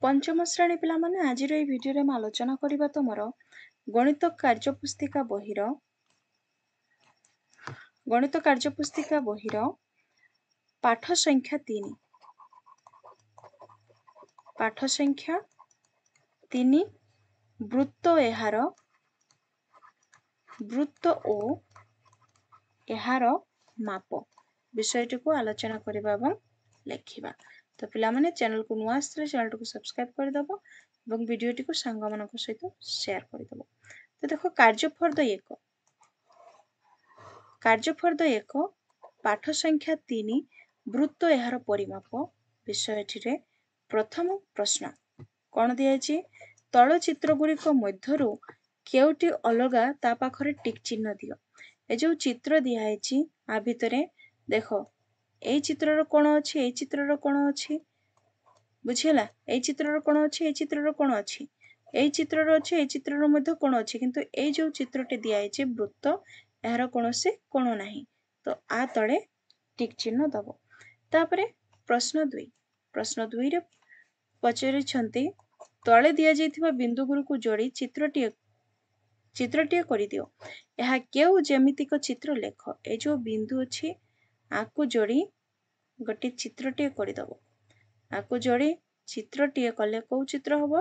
पंचम श्रेणी पिला माने आजिर एई भिडियो रे आलोचना करिबा तमरो गणित कार्यपुस्तिका बहिर पाठ संख्या 3 वृत्त ओ एहार माप विषयटी को आलोचना करिबा एवं लेखिबा। तो पिला माने चैनल को नुआ आसले चैनल को सब्सक्राइब कर दबो एवं वीडियो टी को संग मानक सहित शेयर कर दबो। तो देखो कार्यफर्द 1 पाठ संख्या 3 वृत्त एहार परिमाप विषयटी रे प्रथम प्रश्न कोन दिया छि तळ चित्र गुरिक मध्यरु केउटी अलगा ता पाखरे टिक चिन्ह दियो। ए जो चित्र दिया छि आ भितरे देखो एई चित्रर कोण अछि एई चित्रर कोण अछि बुझिला एई चित्रर कोण अछि एई चित्रर कोण अछि एई चित्रर अछि एई चित्रर मध्ये कोण अछि किंतु एई जो चित्रटे दिया छि वृत्त एहार कोनोसी कोण नाही तो आ तळे टिक चिन्ह दबो। तापरे प्रश्न 2 रे पचरि छंती तळे दिया जायथिबा बिंदु गुरु जोड़ी चित्रटिए करि दियो। एहा केउ जेमितिक चित्र लेख ए जो बिंदु अछि आकु जोड़ी गोटे चित्रटिए करि दबो। आकु जोड़ी चित्रटिए कले को चित्र हबो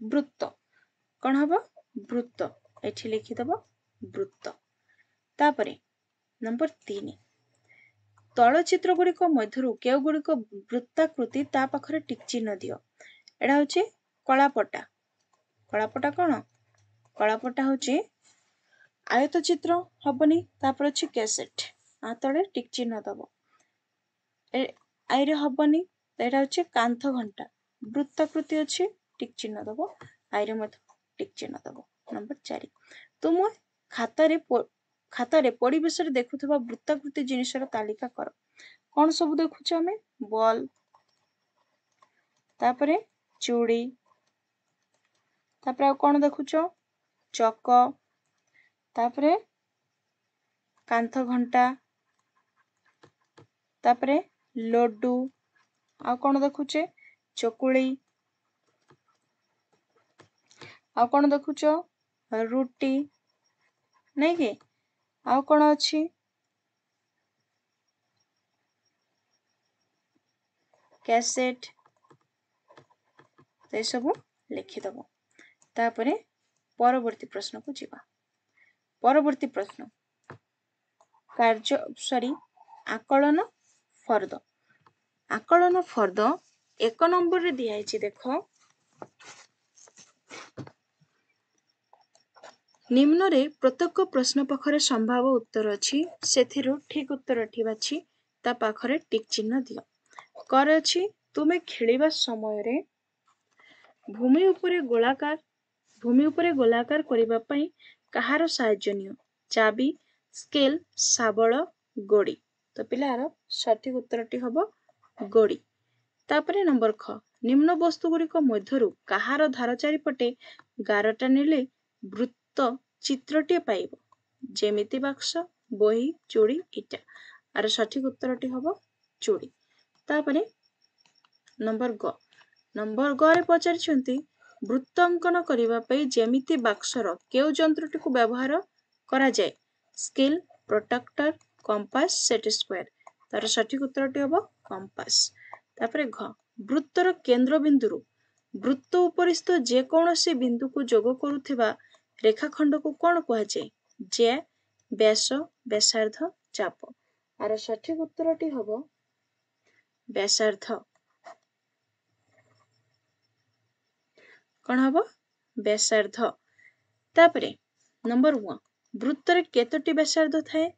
वृत्त कोन हबो वृत्त एठी लिखि दबो वृत्त। तापरे नंबर 3 तळ चित्र गुड़िक मध्यरु केउ गुड़िक वृत्ताकृति ता पाखरे टिक चिन्ह दियो। एडा होची कलापटा कोन कलापटा होची आयत चित्र हबनी तापर अछि कैसेट आ तळे टिक चिन्ह दबो आइरे हबनी एडा होची कांथ घंटा वृत्ताकृति अछि टिक चिन्ह दबो आइरे मत टिक चिन्ह दबो। नंबर 4 तुम खातारे परिवेश रे देखुथबा वृत्ताकृति जिनिसर तालिका कर कोन सब देखुछ हमें बॉल तापरे चूड़ी तापरे आ कोन देखुछ चक तापरे कांथ घंटा तापरे लड्डू आ कोन देखुछे चकुली आ कोन देखुछ रुटी नहीं के आ कोन अछि कैसेट तो सब लिखि दबो। तापरे परवर्ती प्रश्न को जीवा। परवर्ती प्रश्न आकलन फर्द 1 नंबर रे दिया छि देखो निम्न रे प्रत्येक प्रश्न पाखरे संभाव उत्तर अछि सेथिरु ठीक उत्तर बाछि ता पाखरे टिक चिन्ह दियो। कर अछि तुमे खेलिबा समय रे भूमि उपरे गोलाकार करिबा पई कहार सहाय्य नियो चाबी स्केल शाबळ गोड़ी। तो पिलार सठिक उत्तरटी हबो गोड़ी। तापरे नंबर ख निम्न वस्तु गुरिक मध्यरु कहार धार चारिपटे गारटा नेले वृत्त चित्रटी पाइबो जेमिति बाक्स बही चूड़ी इटा आर सठिक उत्तरटी हबो चूड़ी। तापरे नंबर ग रे पचारि छंती वृत्त अंकन करिबा पई जेमिति बाक्सर केउ जंत्रटी को व्यवहार करा जाय scale protractor compass set square तार सठिक उत्तरटी हबो कंपास। तापरे घ वृत्तर केंद्र बिंदुरु वृत्त उपरिस्थ जे कौनसी बिंदु को जोग करुथिबा रेखाखंड को कोन कहै जाय जे व्यास व्यासार्ध चाप आर सठिक उत्तरटी हबो व्यासार्ध कोन हबो व्यासार्ध। तापरे नंबर 1 वृत्तर केतोटी व्यासार्ध थाए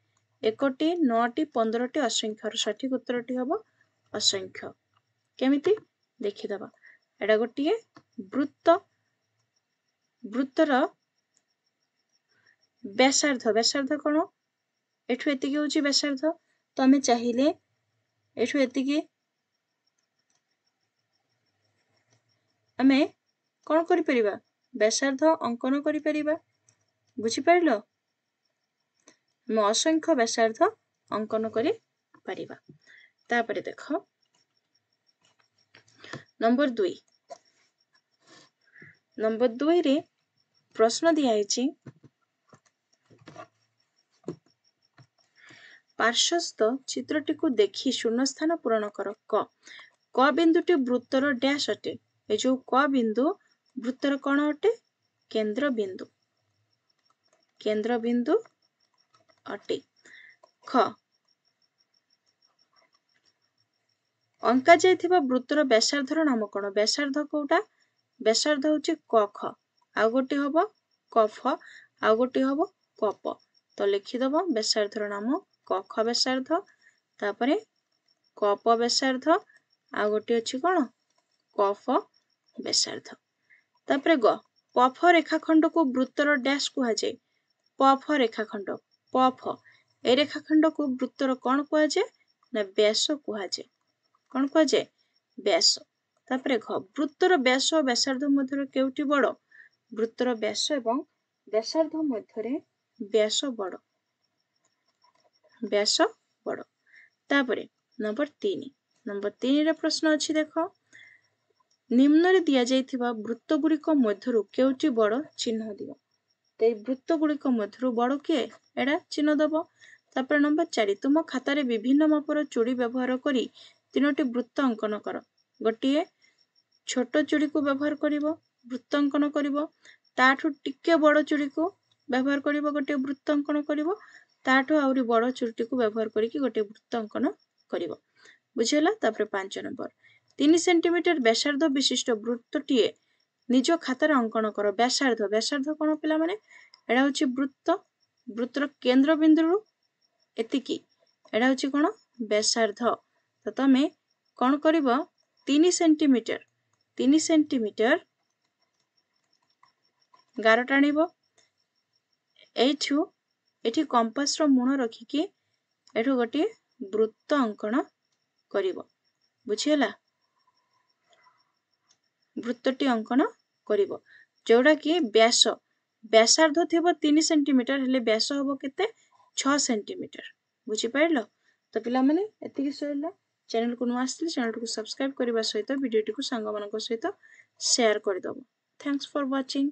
1टी 9टी 15टी असंख्य सठिक उत्तरटी हबो असंख्य। केमिति देखि दबा एडा गोटिए वृत्तर व्यासार्ध कोन एठु एतिकी होची व्यासार्ध तो हमें चाहिए एठु एतिकी हमें कोन करि परिबा व्यासार्ध अंकन करि परिबा बुझी पाइलो हम असंख्य व्यासार्ध अंकन करि परिबा। तापरे देखो नंबर 2 रे प्रश्न दिया है पार्श्वस्थ चित्रटी को देखी शून्य स्थान पूरण कर क बिंदुटी वृत्तर डैश अटे ए जो क बिंदु वृत्तर कौन अटे केंद्र बिंदु अटे ख अंका जाइथिबा वृत्तर व्यासार्धर नाम कौन व्यासार्ध कोटा व्यासार्ध होची क ख आ गोटी हबो क फ आ गोटी हबो क प तो लिखि दबो व्यासार्धर नाम क ख व्यासार्ध तापरे क प व्यासार्ध आ गोटी अछि कोन क फ व्यासार्ध तापरे ग प फ रेखाखंड को वृत्तर डैश कुहा जाय प फ रेखाखंड प फ ए रेखाखंड को वृत्तर कोन कुहा जाय ना व्यास कुहा जाय कौन कुहा जाए व्यास तापरे घ वृत्तर व्यास और व्यासार्ध मध्य केउटी बड़ वृत्तर व्यास एवं व्यासार्ध मध्य व्यास बड़ तापरे नंबर 3 रे प्रश्न अछि देखो निम्न रे दिया जाइथिबा वृत्त गुड़िक मध्यरु केउटी बड़ चिन्ह दियो तो ये वृत्त गुड़िक मध्यरु बड़ किए एडा चिन्ह दबो तापरे नंबर 4 तुम खाता रे विभिन्न मापर चूड़ी व्यवहार करी 3टी वृत्त अंकन कर गोटे छोट चूड़ी को व्यवहार करिवो वृत्त अंकन करिवो ताठू टिके बड़ चूड़ी को व्यवहार करिवो गोटे वृत्त अंकन करिवो ताठू आउरी बड़ चूड़ी को व्यवहार करिकि गोटे वृत्त अंकन करिवो बुझिला तापरे 5 नंबर 3 सेंटीमीटर व्यासार्ध विशिष्ट वृत्तटीए निज खातार अंकन कर व्यासार्ध कोन पिला माने एडा होची वृत्तर केंद्र बिंदु एतिकी एडा होची कोन व्यासार्ध तो तमे कौन करिवो 3 सेंटीमीटर गार टाणिबो एठी कंपास रो मुण रखिकी एठू गोटे वृत्त अंकन करिवो बुझिला वृत्तटी अंकन करिवो जोड़ा कि व्यासार्ध थिबो 3 सेंटीमीटर हेले व्यास हबो केते 6 सेंटीमीटर बुझि पाइलो तो पिला माने एतिकी सइला चैनल को नुआ आसले चैनल को सब्सक्राइब करबा सहित वीडियो को सांग मानक सहित शेयर कर दबो थैंक्स फॉर वाचिंग।